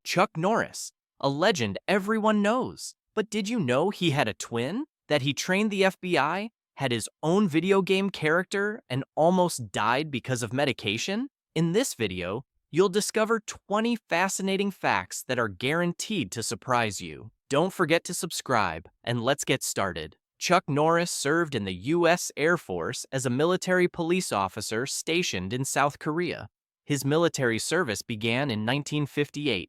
Chuck Norris, a legend everyone knows. But did you know he had a twin? That he trained the FBI, had his own video game character, and almost died because of medication? In this video, you'll discover 20 fascinating facts that are guaranteed to surprise you. Don't forget to subscribe, and let's get started. Chuck Norris served in the U.S. Air Force as a military police officer stationed in South Korea. His military service began in 1958,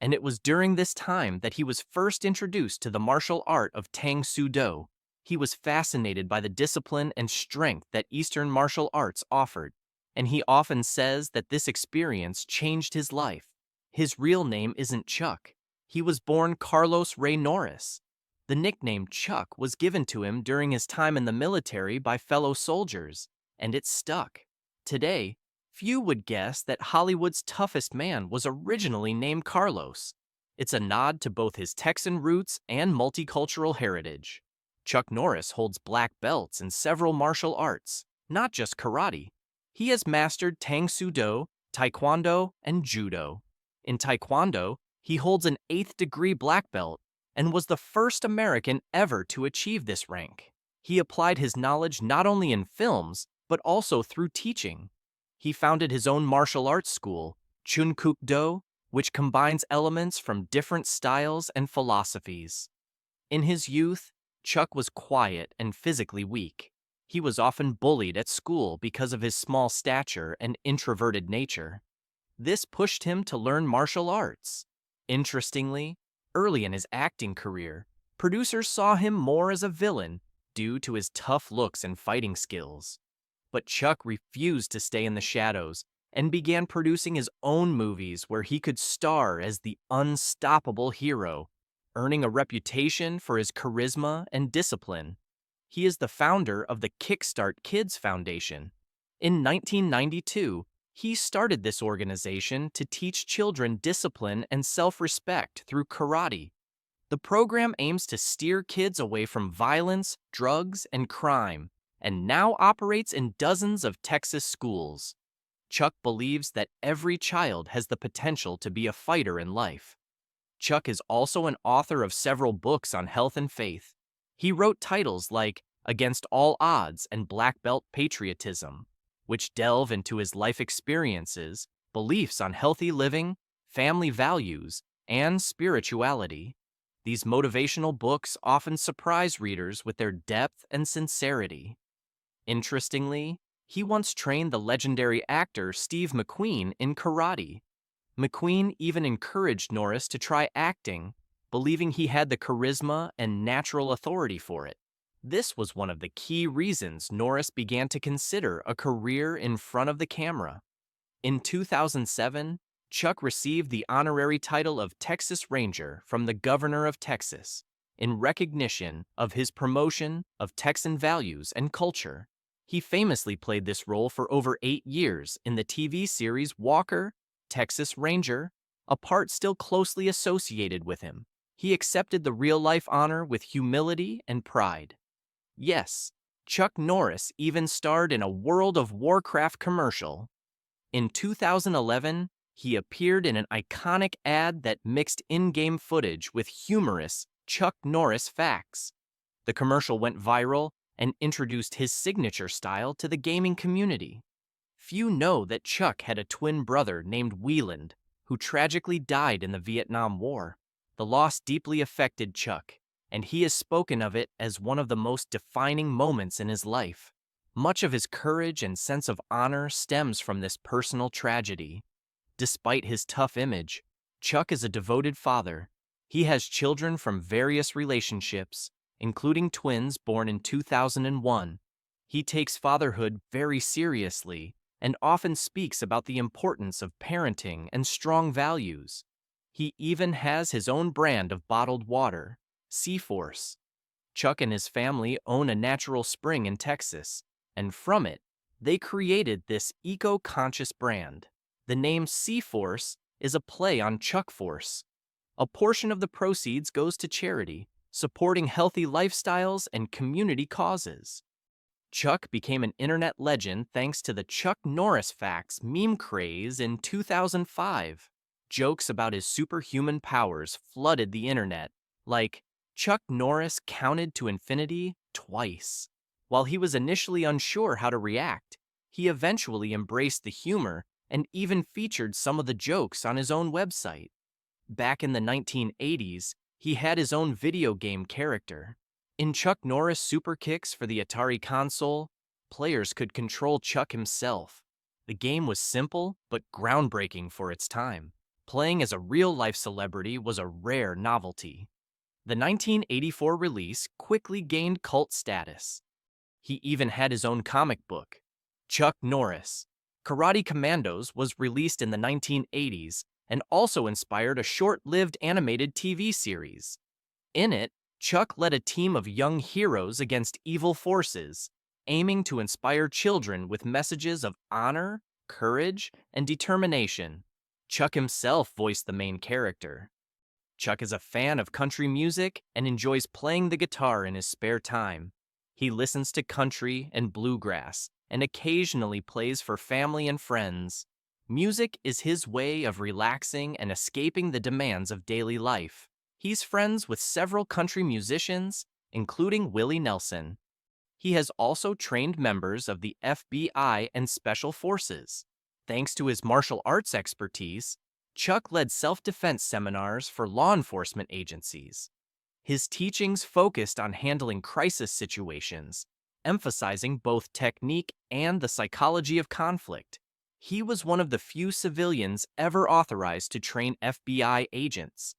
and it was during this time that he was first introduced to the martial art of Tang Soo Do. He was fascinated by the discipline and strength that Eastern martial arts offered, and he often says that this experience changed his life. His real name isn't Chuck. He was born Carlos Ray Norris. The nickname Chuck was given to him during his time in the military by fellow soldiers, and it stuck. Today, few would guess that Hollywood's toughest man was originally named Carlos. It's a nod to both his Texan roots and multicultural heritage. Chuck Norris holds black belts in several martial arts, not just karate. He has mastered Tang Soo Do, Taekwondo, and Judo. In Taekwondo, he holds an 8th degree black belt and was the first American ever to achieve this rank. He applied his knowledge not only in films, but also through teaching. He founded his own martial arts school, Chunkuk Do, which combines elements from different styles and philosophies. In his youth, Chuck was quiet and physically weak. He was often bullied at school because of his small stature and introverted nature. This pushed him to learn martial arts. Interestingly, early in his acting career, producers saw him more as a villain due to his tough looks and fighting skills. But Chuck refused to stay in the shadows and began producing his own movies where he could star as the unstoppable hero, earning a reputation for his charisma and discipline. He is the founder of the Kickstart Kids Foundation. In 1992, he started this organization to teach children discipline and self-respect through karate. The program aims to steer kids away from violence, drugs, and crime, and now operates in dozens of Texas schools. Chuck believes that every child has the potential to be a fighter in life. Chuck is also an author of several books on health and faith. He wrote titles like Against All Odds and Black Belt Patriotism, which delve into his life experiences, beliefs on healthy living, family values, and spirituality. These motivational books often surprise readers with their depth and sincerity. Interestingly, he once trained the legendary actor Steve McQueen in karate. McQueen even encouraged Norris to try acting, believing he had the charisma and natural authority for it. This was one of the key reasons Norris began to consider a career in front of the camera. In 2007, Chuck received the honorary title of Texas Ranger from the Governor of Texas in recognition of his promotion of Texan values and culture. He famously played this role for over 8 years in the TV series Walker, Texas Ranger, a part still closely associated with him. He accepted the real-life honor with humility and pride. Yes, Chuck Norris even starred in a World of Warcraft commercial. In 2011, he appeared in an iconic ad that mixed in-game footage with humorous Chuck Norris facts. The commercial went viral and introduced his signature style to the gaming community. Few know that Chuck had a twin brother named Wieland, who tragically died in the Vietnam War. The loss deeply affected Chuck, and he has spoken of it as one of the most defining moments in his life. Much of his courage and sense of honor stems from this personal tragedy. Despite his tough image, Chuck is a devoted father. He has children from various relationships, including twins born in 2001. He takes fatherhood very seriously and often speaks about the importance of parenting and strong values. He even has his own brand of bottled water, Sea-Force. Chuck and his family own a natural spring in Texas, and from it, they created this eco-conscious brand. The name Sea-Force is a play on Chuck Force. A portion of the proceeds goes to charity, supporting healthy lifestyles and community causes. Chuck became an internet legend thanks to the Chuck Norris Facts meme craze in 2005. Jokes about his superhuman powers flooded the internet, like Chuck Norris counted to infinity twice. While he was initially unsure how to react, he eventually embraced the humor and even featured some of the jokes on his own website. Back in the 1980s, he had his own video game character. In Chuck Norris Super Kicks for the Atari console, players could control Chuck himself. The game was simple but groundbreaking for its time. Playing as a real-life celebrity was a rare novelty. The 1984 release quickly gained cult status. He even had his own comic book, Chuck Norris. Karate Commandos was released in the 1980s and also inspired a short-lived animated TV series. In it, Chuck led a team of young heroes against evil forces, aiming to inspire children with messages of honor, courage, and determination. Chuck himself voiced the main character. Chuck is a fan of country music and enjoys playing the guitar in his spare time. He listens to country and bluegrass and occasionally plays for family and friends. Music is his way of relaxing and escaping the demands of daily life. He's friends with several country musicians, including Willie Nelson. He has also trained members of the FBI and Special Forces. Thanks to his martial arts expertise, Chuck led self-defense seminars for law enforcement agencies. His teachings focused on handling crisis situations, emphasizing both technique and the psychology of conflict. He was one of the few civilians ever authorized to train FBI agents.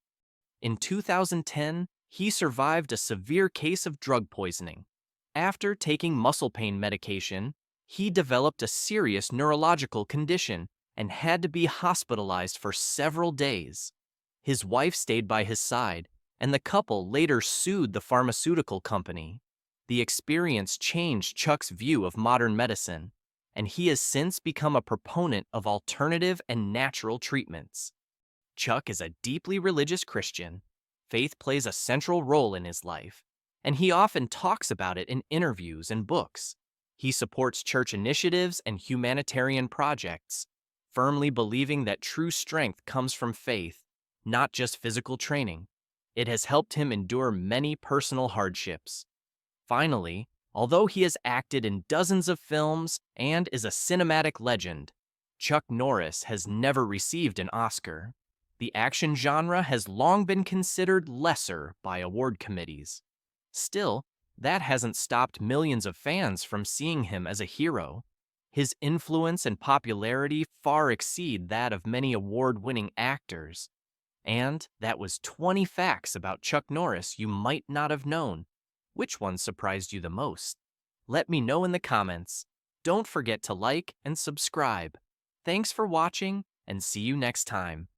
In 2010, he survived a severe case of drug poisoning. After taking muscle pain medication, he developed a serious neurological condition and had to be hospitalized for several days. His wife stayed by his side, and the couple later sued the pharmaceutical company. The experience changed Chuck's view of modern medicine, and he has since become a proponent of alternative and natural treatments. Chuck is a deeply religious Christian. Faith plays a central role in his life, and he often talks about it in interviews and books. He supports church initiatives and humanitarian projects, firmly believing that true strength comes from faith, not just physical training. It has helped him endure many personal hardships. Finally, although he has acted in dozens of films and is a cinematic legend, Chuck Norris has never received an Oscar. The action genre has long been considered lesser by award committees. Still, that hasn't stopped millions of fans from seeing him as a hero. His influence and popularity far exceed that of many award-winning actors. And that was 20 facts about Chuck Norris you might not have known. Which one surprised you the most? Let me know in the comments. Don't forget to like and subscribe. Thanks for watching, and see you next time.